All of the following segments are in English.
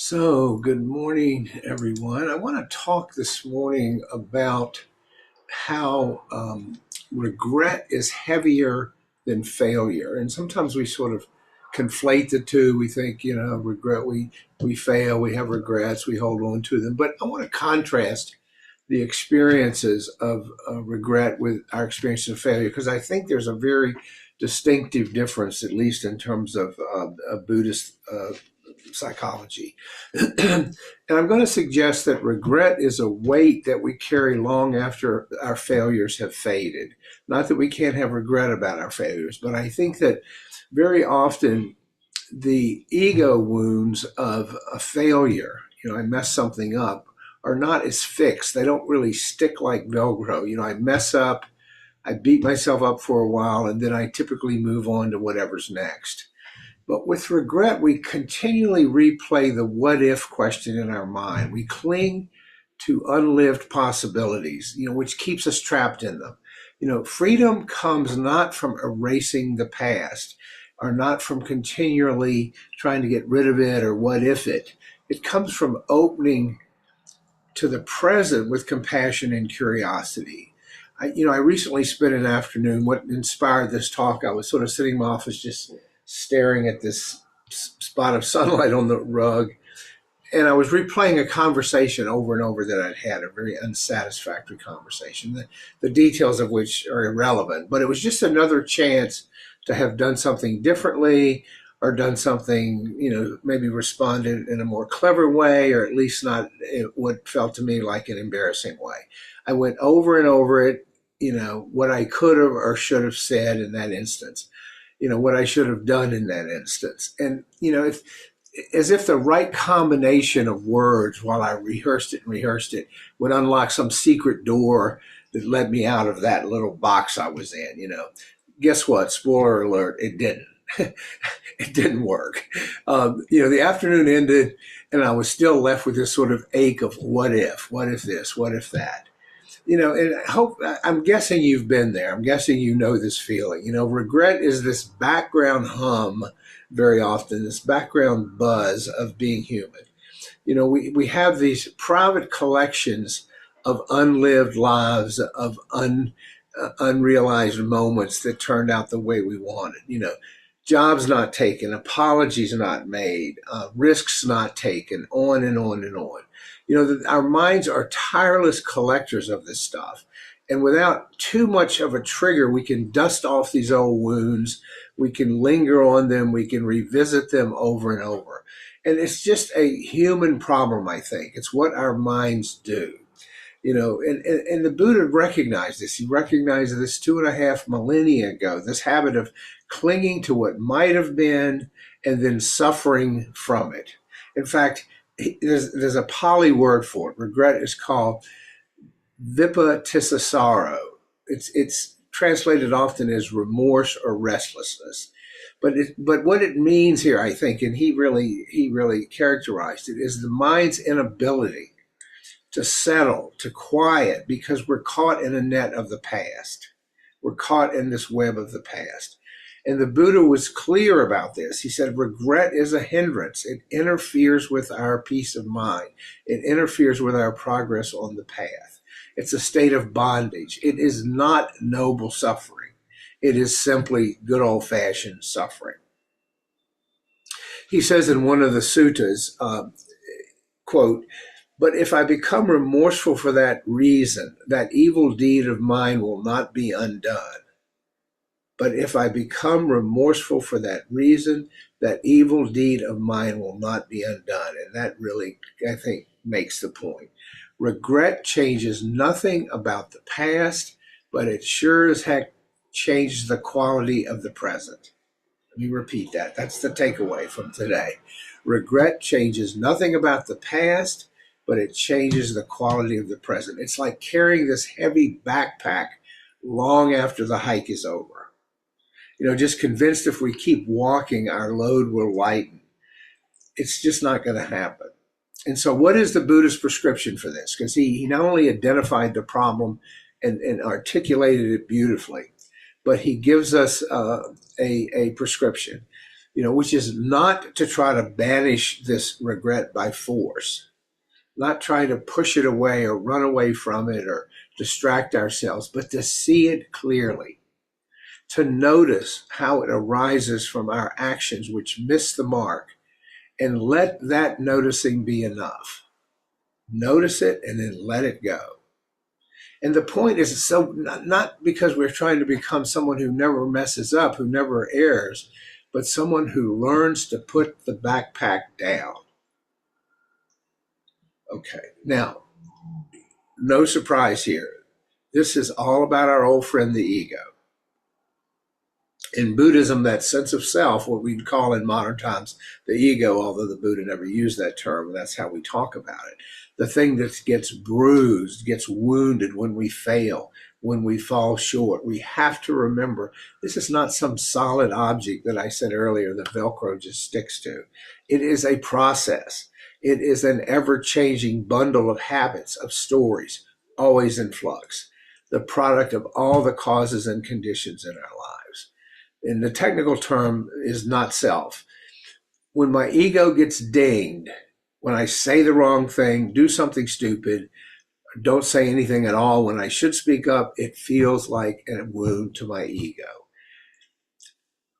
So, good morning, everyone. I want to talk this morning about how regret is heavier than failure. And sometimes we sort of conflate the two. We think, regret, we fail, we have regrets, we hold on to them. But I want to contrast the experiences of regret with our experiences of failure because I think there's a very distinctive difference, at least in terms of Buddhist psychology. And I'm going to suggest that regret is a weight that we carry long after our failures have faded. Not that we can't have regret about our failures, but I think that very often the ego wounds of a failure, I mess something up, are not as fixed. They don't really stick like Velcro. I mess up, I beat myself up for a while, and then I typically move on to whatever's next. But with regret, we continually replay the what if question in our mind. We cling to unlived possibilities, which keeps us trapped in them. Freedom comes not from erasing the past or not from continually trying to get rid of it or what if it. It comes from opening to the present with compassion and curiosity. I recently spent an afternoon. What inspired this talk? I was sort of sitting in my office just staring at this spot of sunlight on the rug, and I was replaying a conversation over and over that I'd had, a very unsatisfactory conversation, the details of which are irrelevant. But it was just another chance to have done something differently or done something, maybe responded in a more clever way, or at least not what felt to me like an embarrassing way. I went over and over it, what I could have or should have said in that instance, what I should have done in that instance. And, as if the right combination of words while I rehearsed it would unlock some secret door that led me out of that little box I was in. Guess what? Spoiler alert, it didn't. It didn't work. The afternoon ended and I was still left with this sort of ache of what if this, what if that. And I'm guessing you've been there. I'm guessing you know this feeling. Regret is this background hum very often, this background buzz of being human. We have these private collections of unlived lives, of unrealized moments that turned out the way we wanted. Jobs not taken, apologies not made, risks not taken, on and on and on. Our minds are tireless collectors of this stuff. And without too much of a trigger, we can dust off these old wounds. We can linger on them. We can revisit them over and over. And it's just a human problem, I think. It's what our minds do. And the Buddha recognized this. He recognized this 2.5 millennia ago, this habit of clinging to what might have been and then suffering from it. In fact, there's a Pali word for it. Regret is called vipatisasaro. It's translated often as remorse or restlessness. But what it means here, I think, and he really characterized it, is the mind's inability to settle, to quiet, because we're caught in a net of the past. We're caught in this web of the past. And the Buddha was clear about this. He said, regret is a hindrance. It interferes with our peace of mind. It interferes with our progress on the path. It's a state of bondage. It is not noble suffering. It is simply good old-fashioned suffering. He says in one of the suttas, quote, but if I become remorseful for that reason, that evil deed of mine will not be undone. But if I become remorseful for that reason, that evil deed of mine will not be undone. And that really, I think, makes the point. Regret changes nothing about the past, but it sure as heck changes the quality of the present. Let me repeat that. That's the takeaway from today. Regret changes nothing about the past, but it changes the quality of the present. It's like carrying this heavy backpack long after the hike is over. Just convinced if we keep walking, our load will lighten. It's just not going to happen. And so what is the Buddha's prescription for this? Because he not only identified the problem and articulated it beautifully, but he gives us a prescription. which is not to try to banish this regret by force, not try to push it away or run away from it or distract ourselves, but to see it clearly, to notice how it arises from our actions which miss the mark, and let that noticing be enough. Notice it and then let it go. And the point is, so not because we're trying to become someone who never messes up, who never errs, but someone who learns to put the backpack down. Okay, now, no surprise here. This is all about our old friend, the ego. In Buddhism, that sense of self, what we'd call in modern times the ego, although the Buddha never used that term, that's how we talk about it. The thing that gets bruised, gets wounded when we fail, when we fall short. We have to remember this is not some solid object that I said earlier that Velcro just sticks to. It is a process. It is an ever-changing bundle of habits, of stories, always in flux, the product of all the causes and conditions in our lives. And the technical term is not self. When my ego gets dinged, when I say the wrong thing, do something stupid, don't say anything at all when I should speak up, it feels like a wound to my ego.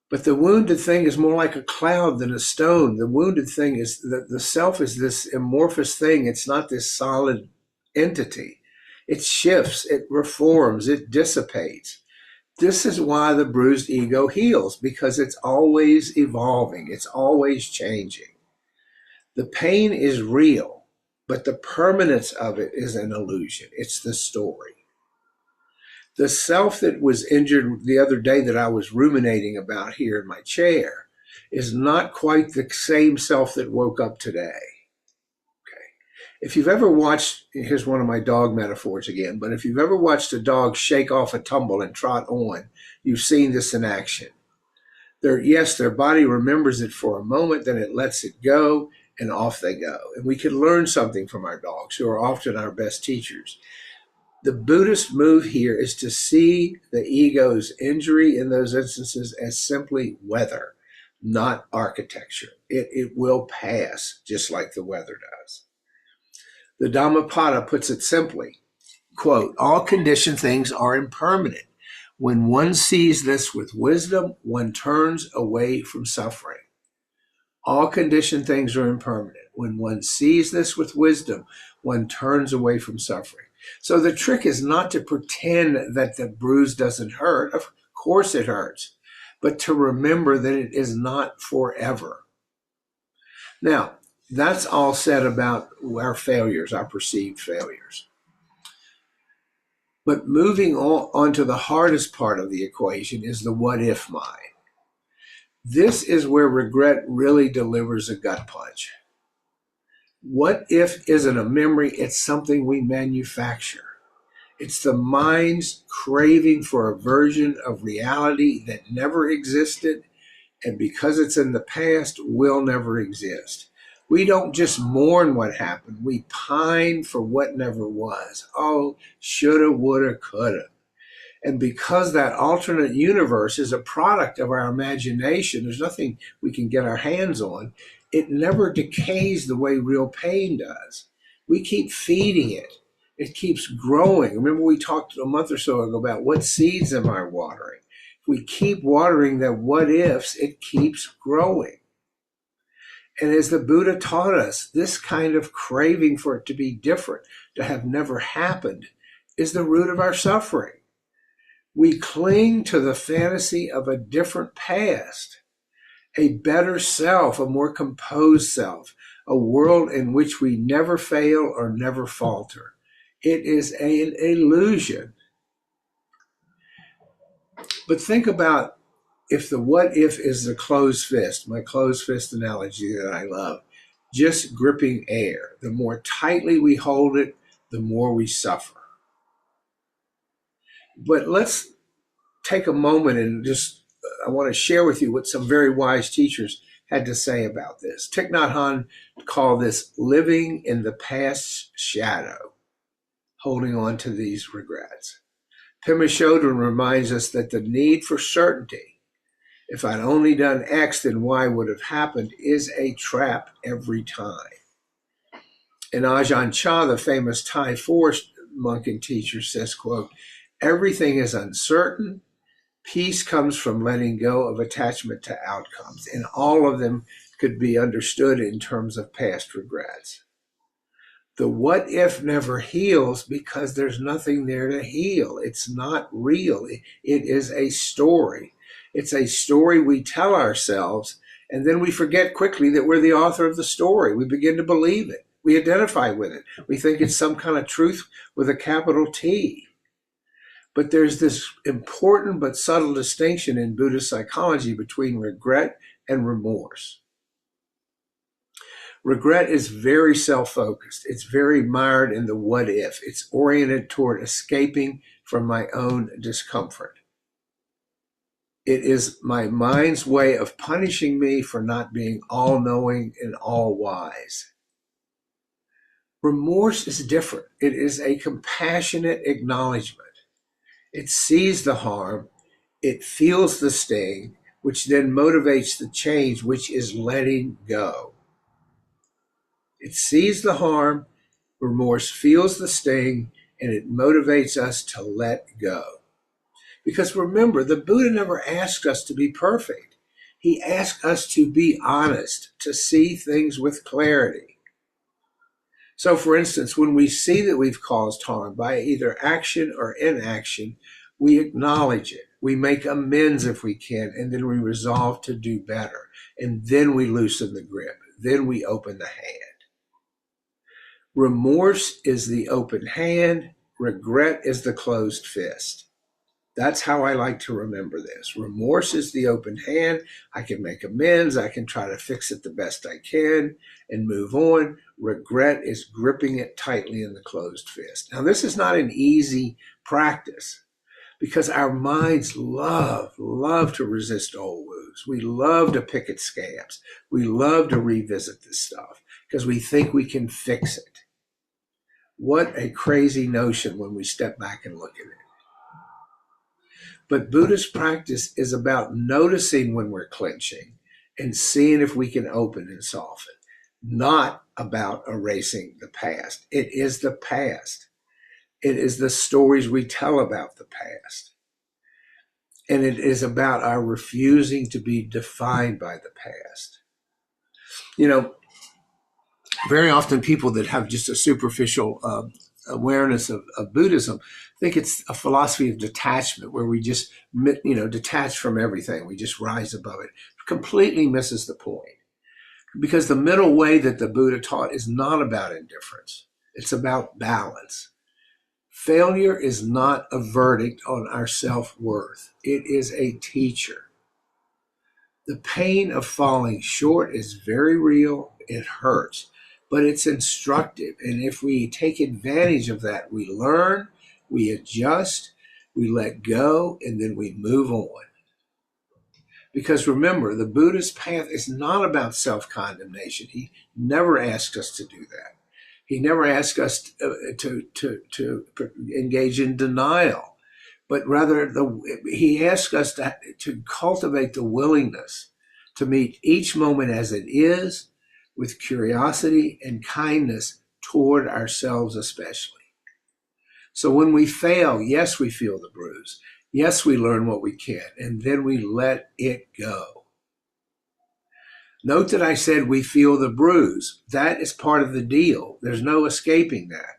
But the wounded thing is more like a cloud than a stone. The wounded thing is that the self is this amorphous thing. It's not this solid entity. It shifts, it reforms, it dissipates. This is why the bruised ego heals, because it's always evolving. It's always changing. The pain is real, but the permanence of it is an illusion. It's the story. The self that was injured the other day that I was ruminating about here in my chair is not quite the same self that woke up today. If you've ever watched, here's one of my dog metaphors again, but if you've ever watched a dog shake off a tumble and trot on, you've seen this in action. Their body remembers it for a moment, then it lets it go, and off they go. And we can learn something from our dogs, who are often our best teachers. The Buddhist move here is to see the ego's injury in those instances as simply weather, not architecture. It will pass, just like the weather does. The Dhammapada puts it simply, quote, all conditioned things are impermanent. When one sees this with wisdom, one turns away from suffering. All conditioned things are impermanent. When one sees this with wisdom, one turns away from suffering. So the trick is not to pretend that the bruise doesn't hurt. Of course it hurts, but to remember that it is not forever. Now, that's all said about our failures, our perceived failures. But moving on to the hardest part of the equation is the what if mind. This is where regret really delivers a gut punch. What if isn't a memory, it's something we manufacture. It's the mind's craving for a version of reality that never existed, and because it's in the past, will never exist. We don't just mourn what happened. We pine for what never was. Oh, shoulda, woulda, coulda. And because that alternate universe is a product of our imagination, there's nothing we can get our hands on. It never decays the way real pain does. We keep feeding it. It keeps growing. Remember we talked a month or so ago about what seeds am I watering? If we keep watering the what ifs, it keeps growing. And as the Buddha taught us, this kind of craving for it to be different, to have never happened, is the root of our suffering. We cling to the fantasy of a different past, a better self, a more composed self, a world in which we never fail or never falter. It is an illusion. But think about if the what if is the closed fist, my closed fist analogy that I love, just gripping air. The more tightly we hold it, the more we suffer. But let's take a moment and I want to share with you what some very wise teachers had to say about this. Thich Nhat Hanh called this living in the past's shadow, holding on to these regrets. Pema Chodron reminds us that the need for certainty If I'd only done X, then Y would have happened is a trap every time. And Ajahn Chah, the famous Thai forest monk and teacher, says, quote, everything is uncertain. Peace comes from letting go of attachment to outcomes. And all of them could be understood in terms of past regrets. The what if never heals because there's nothing there to heal. It's not real. It is a story. It's a story we tell ourselves, and then we forget quickly that we're the author of the story. We begin to believe it. We identify with it. We think it's some kind of truth with a capital T. But there's this important but subtle distinction in Buddhist psychology between regret and remorse. Regret is very self-focused. It's very mired in the what if. It's oriented toward escaping from my own discomfort. It is my mind's way of punishing me for not being all-knowing and all-wise. Remorse is different. It is a compassionate acknowledgement. It sees the harm, it feels the sting, which then motivates the change, which is letting go. It sees the harm, remorse feels the sting, and it motivates us to let go. Because remember, the Buddha never asked us to be perfect. He asked us to be honest, to see things with clarity. So, for instance, when we see that we've caused harm by either action or inaction, we acknowledge it. We make amends if we can, and then we resolve to do better. And then we loosen the grip. Then we open the hand. Remorse is the open hand. Regret is the closed fist. That's how I like to remember this. Remorse is the open hand. I can make amends. I can try to fix it the best I can and move on. Regret is gripping it tightly in the closed fist. Now, this is not an easy practice because our minds love to resist old wounds. We love to pick at scabs. We love to revisit this stuff because we think we can fix it. What a crazy notion when we step back and look at it. But Buddhist practice is about noticing when we're clenching and seeing if we can open and soften, not about erasing the past. It is the past. It is the stories we tell about the past. And it is about our refusing to be defined by the past. You know, very often people that have just a superficial awareness of Buddhism think it's a philosophy of detachment where we just, detach from everything. We just rise above it. Completely misses the point. Because the middle way that the Buddha taught is not about indifference. It's about balance. Failure is not a verdict on our self-worth. It is a teacher. The pain of falling short is very real. It hurts, but it's instructive. And if we take advantage of that, we learn, we adjust, we let go, and then we move on. Because remember, the Buddhist path is not about self-condemnation. He never asked us to do that. He never asked us to engage in denial, but rather he asked us to cultivate the willingness to meet each moment as it is with curiosity and kindness toward ourselves especially. So when we fail, yes, we feel the bruise. Yes, we learn what we can, and then we let it go. Note that I said we feel the bruise. That is part of the deal. There's no escaping that.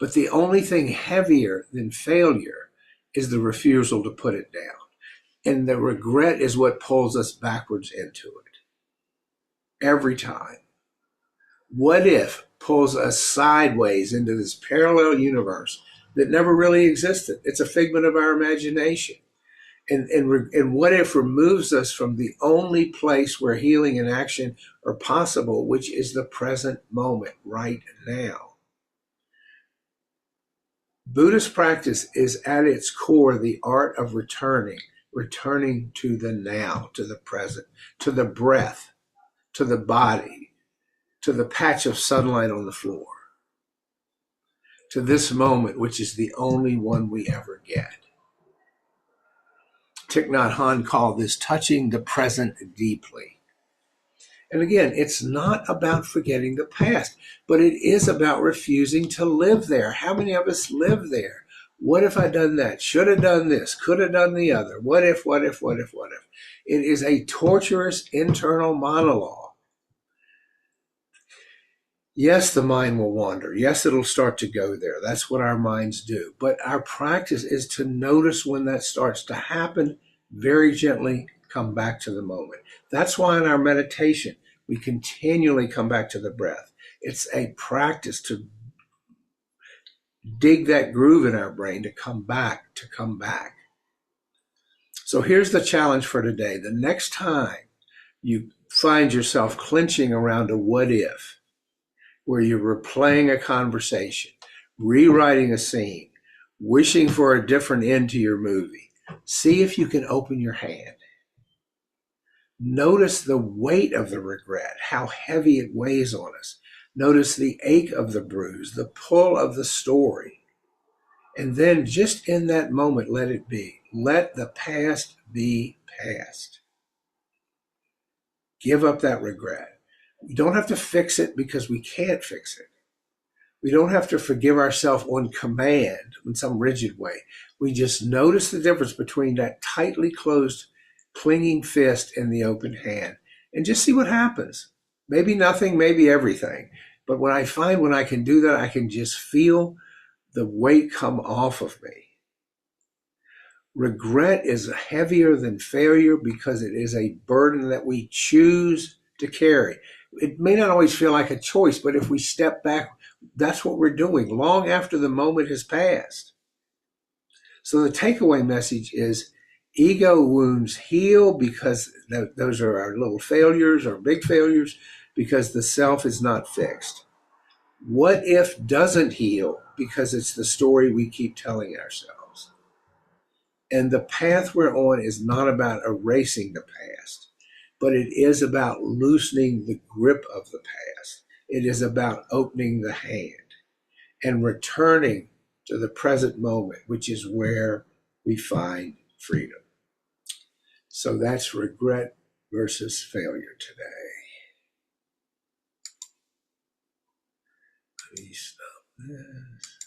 But the only thing heavier than failure is the refusal to put it down. And the regret is what pulls us backwards into it. Every time. What if pulls us sideways into this parallel universe that never really existed? It's a figment of our imagination. And what if removes us from the only place where healing and action are possible, which is the present moment, right now. Buddhist practice is at its core the art of returning to the now, to the present, to the breath, to the body, to the patch of sunlight on the floor, to this moment, which is the only one we ever get. Thich Nhat Hanh called this touching the present deeply. And again, it's not about forgetting the past, but it is about refusing to live there. How many of us live there? What if I done that? Should have done this? Could have done the other? What if, what if, what if, what if? It is a torturous internal monologue. Yes, the mind will wander. Yes, it'll start to go there. That's what our minds do. But our practice is to notice when that starts to happen, very gently come back to the moment. That's why in our meditation, we continually come back to the breath. It's a practice to dig that groove in our brain to come back, to come back. So here's the challenge for today. The next time you find yourself clenching around a what if, where you're replaying a conversation, rewriting a scene, wishing for a different end to your movie, see if you can open your hand. Notice the weight of the regret, how heavy it weighs on us. Notice the ache of the bruise, the pull of the story. And then just in that moment, let it be. Let the past be past. Give up that regret. We don't have to fix it because we can't fix it. We don't have to forgive ourselves on command in some rigid way. We just notice the difference between that tightly closed, clinging fist and the open hand and just see what happens. Maybe nothing, maybe everything. But when I find when I can do that, I can just feel the weight come off of me. Regret is heavier than failure because it is a burden that we choose to carry. It may not always feel like a choice, but if we step back, that's what we're doing long after the moment has passed. So the takeaway message is ego wounds heal because those are our little failures or big failures because the self is not fixed. What if doesn't heal because it's the story we keep telling ourselves. And the path we're on is not about erasing the past, but it is about loosening the grip of the past. It is about opening the hand and returning to the present moment, which is where we find freedom. So that's regret versus failure today. Let me stop this.